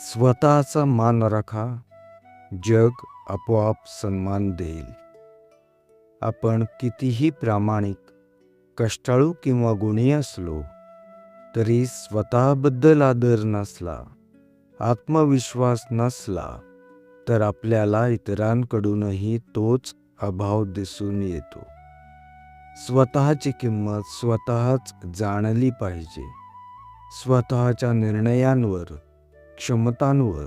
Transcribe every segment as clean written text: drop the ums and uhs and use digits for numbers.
स्वतःचा मान राखा, जग आपोआप सन्मान देईल. आपण कितीही प्रामाणिक, कष्टाळू किंवा गुणी असलो तरी स्वतःबद्दल आदर नसला, आत्मविश्वास नसला तर आपल्याला इतरांकडूनही तोच अभाव दिसून येतो. स्वतःची किंमत स्वतःच जाणली पाहिजे. स्वतःच्या निर्णयांवर, क्षमतांवर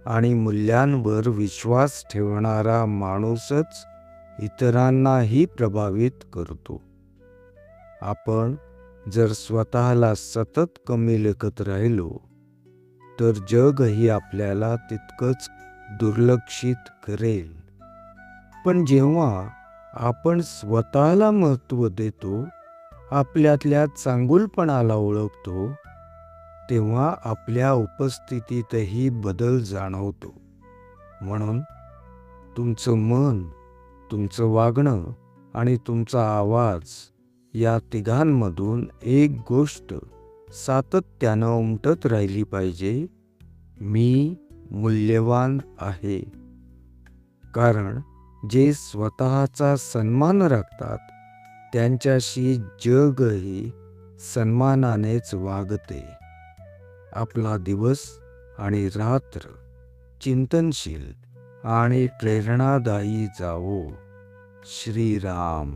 आणि मूल्यांवर विश्वास ठेवणारा माणूसच इतरांनाही प्रभावित करतो. आपण जर स्वतःला सतत कमी लेखत राहिलो तर जगही आपल्याला तितकंच दुर्लक्षित करेल. पण जेव्हा आपण स्वतःला महत्त्व देतो, आपल्यातल्या चांगुलपणाला ओळखतो, तेव्हा आपल्या उपस्थितीतही बदल जाणवतो. म्हणून तुमचं मन, तुमचं वागणं आणि तुमचा आवाज या तिघांमधून एक गोष्ट सातत्यानं उमटत राहिली पाहिजे: मी मूल्यवान आहे. कारण जे स्वतःचा सन्मान राखतात त्यांच्याशी जगही सन्मानानेच वागते. आपला दिवस आणि रात्र चिंतनशील आणि प्रेरणादायी जावो. श्रीराम.